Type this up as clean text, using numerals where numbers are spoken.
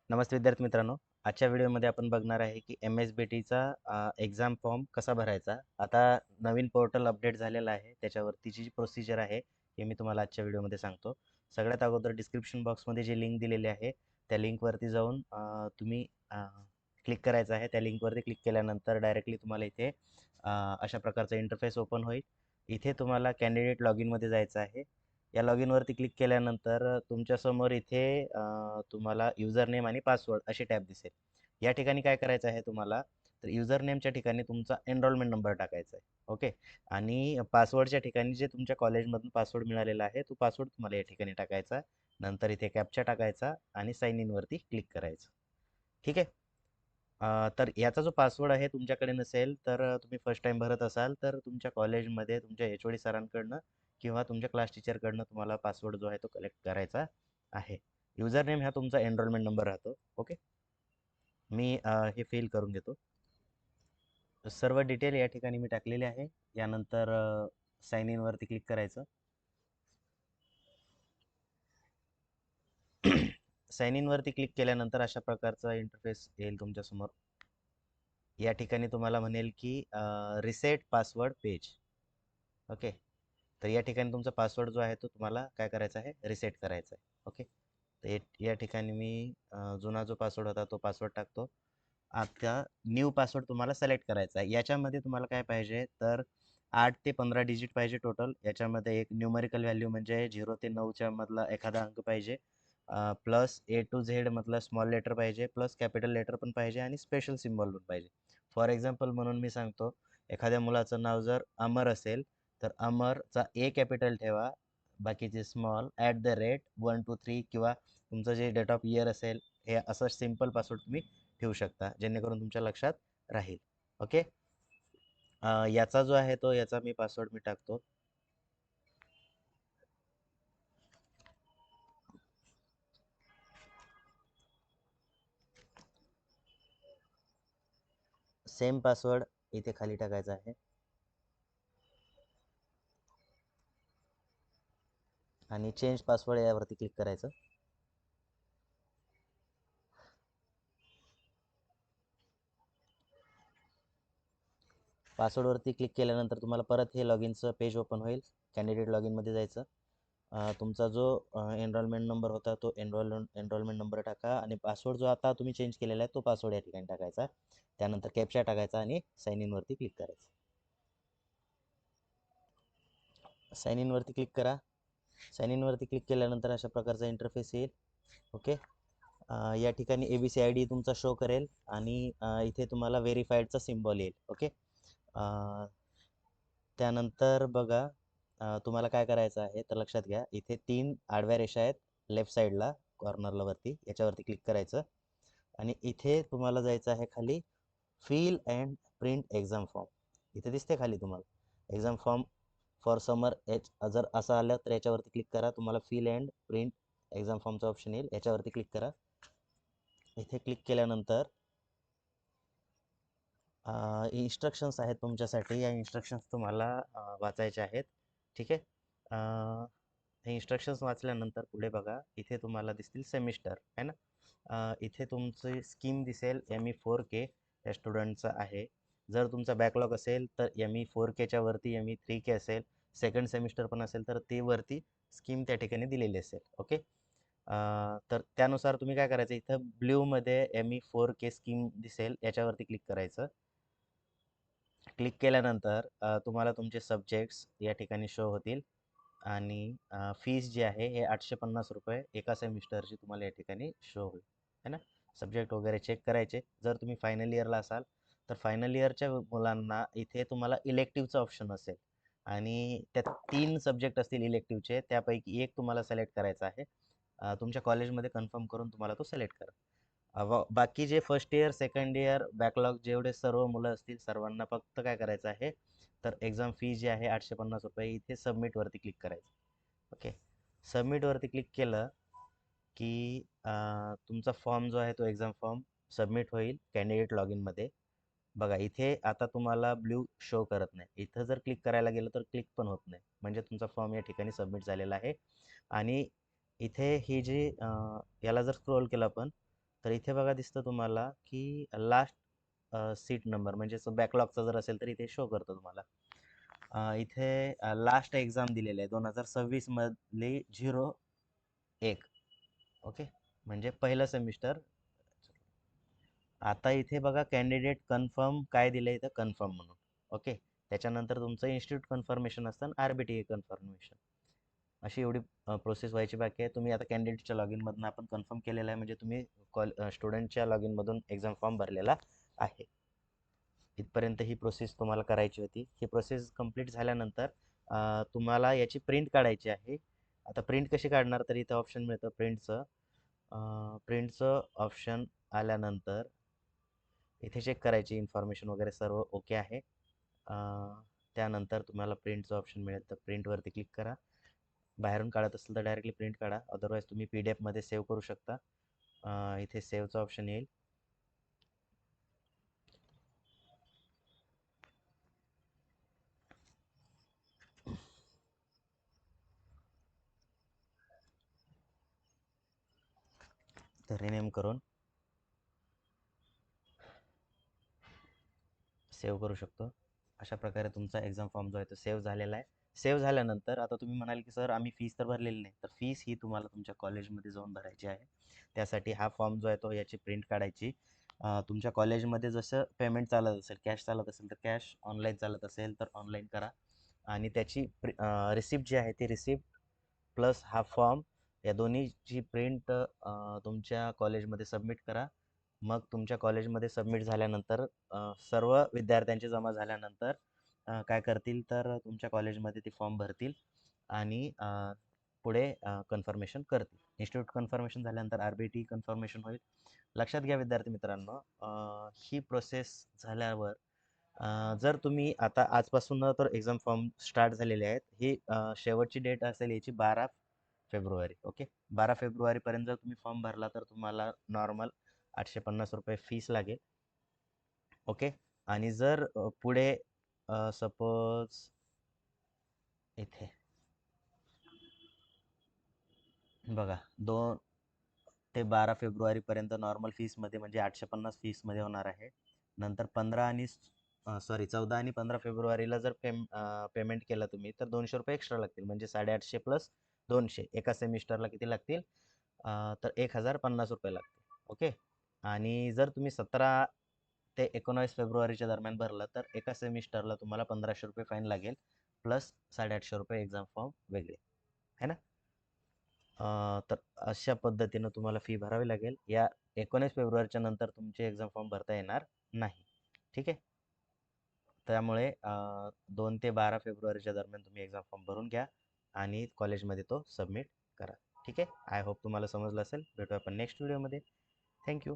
नमस्ते विद्यार्थी मित्रांनो. आजच्या व्हिडिओमध्ये आपण बघणार आहे की MSBTचा एक्झाम फॉर्म कसा भरायचा. आता नवीन पोर्टल अपडेट झालेला आहे. त्याच्यावरतीची जी प्रोसिजर आहे हे मी तुम्हाला आजच्या व्हिडिओमध्ये सांगतो. सगळ्यात अगोदर डिस्क्रिप्शन बॉक्समध्ये जी लिंक दिलेली आहे त्या लिंकवरती जाऊन तुम्ही क्लिक करायचं आहे. त्या लिंकवरती क्लिक केल्यानंतर डायरेक्टली तुम्हाला इथे अशा प्रकारचा इंटरफेस ओपन होईल. इथे तुम्हाला कॅन्डिडेट लॉग इनमध्ये जायचं आहे. या लॉग इनवरती क्लिक केल्यानंतर तुमच्यासमोर इथे तुम्हाला युजर नेम आणि पासवर्ड असे टॅब दिसेल. या ठिकाणी काय करायचं आहे तुम्हाला, तर युजर नेमच्या ठिकाणी तुमचा एनरोलमेंट नंबर टाकायचा आहे. ओके. आणि पासवर्डच्या ठिकाणी जे तुमच्या कॉलेजमधून पासवर्ड मिळालेला आहे तो पासवर्ड तुम्हाला या ठिकाणी टाकायचा. नंतर इथे कॅप्चा टाकायचा आणि साइन इनवरती क्लिक करायचं. ठीक आहे. तर याचा जो पासवर्ड आहे तुमच्याकडे नसेल तर तुम्ही फर्स्ट टाइम भरत असाल तर तुमच्या कॉलेजमध्ये तुमच्या HOD सरांकडनं किंवा तुमच्या क्लास टीचरकडनं तुम्हाला पासवर्ड जो आहे तो कलेक्ट करायचा आहे. युजर नेम हा तुमचा एनरोलमेंट नंबर राहतो. ओके. मी हे फिल करून घेतो. सर्व डिटेल या ठिकाणी मी टाकलेले आहे. यानंतर साइन इनवरती क्लिक करायचं. साइन इनवरती क्लिक केल्यानंतर अशा प्रकारचा इंटरफेस येईल तुमच्यासमोर. या ठिकाणी तुम्हाला म्हणेल की रिसेट पासवर्ड पेज. ओके. तर या ठिकाणी तुमचा पासवर्ड जो आहे तो तुम्हाला काय करायचा आहे, रिसेट करायचा आहे. ओके. तर या ठिकाणी मी जुना जो पासवर्ड होता तो पासवर्ड टाकतो. आता न्यू पासवर्ड तुम्हाला सिलेक्ट करायचा आहे. याच्यामध्ये तुम्हाला काय पाहिजे तर 8 ते 15 डिजिट पाहिजे टोटल. याच्यामध्ये एक न्यूमरिकल व्हॅल्यू म्हणजे 0 ते 9च्या मधला एखादा अंक पाहिजे. प्लस A to Z मधला स्मॉल लेटर पाहिजे, प्लस कॅपिटल लेटर पण पाहिजे आणि स्पेशल सिम्बॉल पण पाहिजे. फॉर एक्झाम्पल म्हणून मी सांगतो, एखाद्या मुलाचं नाव जर अमर असेल तर अमरचा A कॅपिटल ठेवा, बाकीचे स्मॉल @1 2 3 किंवा तुमचं जे डेट ऑफ इयर असेल हे असं सिम्पल पासवर्ड तुम्ही ठेवू शकता, जेणेकरून तुमच्या लक्षात राहील. ओके. याचा जो आहे तो याचा मी पासवर्ड मी टाकतो. सेम पासवर्ड इथे खाली टाकायचा आहे आणि चेंज पासवर्ड यावरती क्लिक करायचं. पासवर्डवरती क्लिक केल्यानंतर तुम्हाला परत हे लॉग इनचं पेज ओपन होईल. कॅन्डिडेट लॉग इनमध्ये जायचं. तुमचा जो एनरोलमेंट नंबर होता तो एनरोलमेंट नंबर टाका आणि पासवर्ड जो आता तुम्ही चेंज केलेला आहे तो पासवर्ड या ठिकाणी टाकायचा. त्यानंतर कॅप्चा टाकायचा आणि साइन इनवरती क्लिक करायचं. साइन इनवरती क्लिक करा. साइन इनवरती क्लिक केल्यानंतर अशा प्रकारचा इंटरफेस येईल. ओके. या ठिकाणी ABCID तुमचा शो करेल आणि इथे तुम्हाला व्हेरीफाईडचा सिम्बॉल येईल. ओके. त्यानंतर बघा, तुम्हाला काय करायचं आहे तर लक्षात घ्या, इथे 3 आडव्या रेषा आहेत लेफ्ट साईडला कॉर्नरला वरती, याच्यावरती क्लिक करायचं आणि इथे तुम्हाला जायचं आहे खाली fill and print exam form. इथे दिसते खाली तुम्हाला एक्झाम फॉर्म फॉर समर जर असं आलं तर याच्यावरती क्लिक करा. तुम्हाला फिल अँड प्रिंट एक्झाम फॉर्मचा ऑप्शन येईल, याच्यावरती क्लिक करा. इथे क्लिक केल्यानंतर इन्स्ट्रक्शन्स आहेत तुमच्यासाठी. या इन्स्ट्रक्शन्स तुम्हाला वाचायचे आहेत. ठीक आहे. हे इन्स्ट्रक्शन्स वाचल्यानंतर पुढे बघा, इथे तुम्हाला दिसतील सेमिस्टर आहे ना. इथे तुमची स्कीम दिसेल ME4K या स्टुडंटचं आहे. जर तुमचा बॅकलॉग असेल तर ME4Kच्या वरती ME3K असेल. सेकंड सेमिस्टर पण असेल तर ते वरती स्कीम त्या ठिकाणी दिलेली असेल. ओके. तर त्यानुसार तुम्ही काय करायचं, इथं ब्ल्यूमध्ये ME4K स्कीम दिसेल, याच्यावरती क्लिक करायचं. क्लिक केल्यानंतर तुम्हाला तुमचे सब्जेक्ट्स या ठिकाणी शो होतील आणि फीस जी आहे हे 850 रुपये एका सेमिस्टरची तुम्हाला या ठिकाणी शो होईल है ना. सब्जेक्ट वगैरे चेक करायचे. जर तुम्ही फायनल इयरला असाल तर फायनल इयरच्या मुलांना इथे तुम्हाला इलेक्टिव्हचा ऑप्शन असेल आणि त्यात 3 सब्जेक्ट असतील इलेक्टिव्हचे, त्यापैकी एक तुम्हाला सिलेक्ट करायचा आहे. तुमच्या कॉलेजमध्ये कन्फर्म करून तुम्हाला तो सिलेक्ट करा. बाकी जे first year second year backlog जेवढे सर्व मुलं असतील सर्वांना फक्त काय करायचं आहे तर एक्झाम फी जी आहे 850 रुपये, इथे सबमिटवरती क्लिक करायचं. ओके. सबमिटवरती क्लिक केलं की तुमचा फॉर्म जो आहे तो एक्झाम फॉर्म सबमिट होईल कॅन्डिडेट लॉग इनमध्ये. बघा, इथे आता तुम्हाला ब्ल्यू शो करत नाही. इथं जर क्लिक करायला गेलं तर क्लिक पण होत नाही, म्हणजे तुमचा फॉर्म या ठिकाणी सबमिट झालेला आहे. आणि इथे ही जी याला जर स्क्रोल केलं आपण तर इथे बघा दिसतं तुम्हाला की लास्ट सीट नंबर म्हणजे बॅकलॉगचा जर असेल तर इथे शो करतो तुम्हाला. इथे लास्ट एक्झाम दिलेले आहे 2026 मधली 01. ओके, म्हणजे पहिलं सेमिस्टर. आता इथे बघा कॅन्डिडेट कन्फर्म काय दिलं इथं कन्फर्म म्हणून. ओके, त्याच्यानंतर तुमचं इन्स्टिट्यूट कन्फर्मेशन असतं RBTA कन्फर्मेशन. अशी एवढी प्रोसेस व्हायची बाकी आहे. तुम्ही आता कॅन्डिडेटच्या लॉग इनमधून आपण कन्फर्म केलेलं आहे म्हणजे तुम्ही स्टुडंटच्या लॉग इनमधून एक्झाम फॉर्म भरलेला आहे. इथपर्यंत ही प्रोसेस तुम्हाला करायची होती. ही प्रोसेस कंप्लीट झाल्यानंतर तुम्हाला याची प्रिंट काढायची आहे. आता प्रिंट कशी काढणार तर इथं ऑप्शन मिळतं प्रिंटचं. प्रिंटचं ऑप्शन आल्यानंतर इथे चेक करायची इन्फॉर्मेशन वगैरे सर्व ओके आहे. त्यानंतर तुम्हाला प्रिंटचं ऑप्शन मिळेल तर प्रिंटवरती क्लिक करा. बाहेरून काढत असेल तर डायरेक्टली प्रिंट काढा, अदरवाईज तुम्ही PDF मध्ये सेव्ह करू शकता. इथे सेव्हचं ऑप्शन येईल. तर रिनेम करून सेव्ह करू शकतो. अशा प्रकारे तुमचा एक्झाम फॉर्म जो आहे तो सेव्ह झालेला आहे. सेव्ह झाल्यानंतर आता तुम्ही म्हणाल की सर आम्ही फीस तर भरलेली नाही, तर फीस ही तुम्हाला तुमच्या कॉलेजमध्ये जाऊन भरायची आहे. त्यासाठी हा फॉर्म जो आहे तो याची प्रिंट काढायची. तुमच्या कॉलेजमध्ये जसं पेमेंट चालत असेल, कॅश चालत असेल तर कॅश, ऑनलाईन चालत असेल तर ऑनलाईन करा. आणि त्याची रिसिप्ट जी आहे ती रिसिप्ट प्लस हा फॉर्म या दोन्हीची प्रिंट तुमच्या कॉलेजमध्ये सबमिट करा. मग तुमच्या कॉलेजमध्ये सबमिट झाल्यानंतर सर्व विद्यार्थ्यांचे जमा झाल्यानंतर काय करतील तर तुमच्या कॉलेजमध्ये ते फॉर्म भरतील आणि पुढे कन्फर्मेशन करतील. इन्स्टिट्यूट कन्फर्मेशन झाल्यानंतर RBT कन्फर्मेशन होईल. लक्षात घ्या विद्यार्थी मित्रांनो, ही प्रोसेस झाल्यावर जर तुम्ही आता आजपासून तर एक्झाम फॉर्म स्टार्ट झालेले आहेत. ही शेवटची डेट असेल याची 12 फेब्रुवारी. ओके, 12 फेब्रुवारीपर्यंत जर तुम्ही फॉर्म भरला तर तुम्हाला नॉर्मल ₹850 फीस लागेल. ओके, आणि जर पुढे सपोज इथे बघा 2 ते 12 फेब्रुवारीपर्यंत नॉर्मल फीसमध्ये म्हणजे 850 फीसमध्ये होणार आहे. नंतर 15 आणि 14 आणि 15 फेब्रुवारीला जर पेमेंट केलं तुम्ही तर ₹200 एक्स्ट्रा लागतील म्हणजे 850 प्लस 200 एका सेमिस्टरला किती लागतील तर ₹1050 लागतील. ओके, आणि जर तुम्ही 17 ते 19 फेब्रुवारीच्या दरम्यान भरलं तर एका सेमिस्टरला तुम्हाला ₹1500 फाईन लागेल प्लस ₹850 एक्झाम फॉर्म वेगळे है ना. तर अशा पद्धतीनं तुम्हाला फी भरावी लागेल. या 19 फेब्रुवारीच्या नंतर तुमचे एक्झाम फॉर्म भरता येणार नाही. ठीक आहे. त्यामुळे 2 ते 12 फेब्रुवारीच्या दरम्यान तुम्ही एक्झाम फॉर्म भरून घ्या आणि कॉलेजमध्ये तो सबमिट करा. ठीक आहे. आय होप तुम्हाला समजलं असेल. भेटू आपण नेक्स्ट व्हिडिओमध्ये. थँक्यू.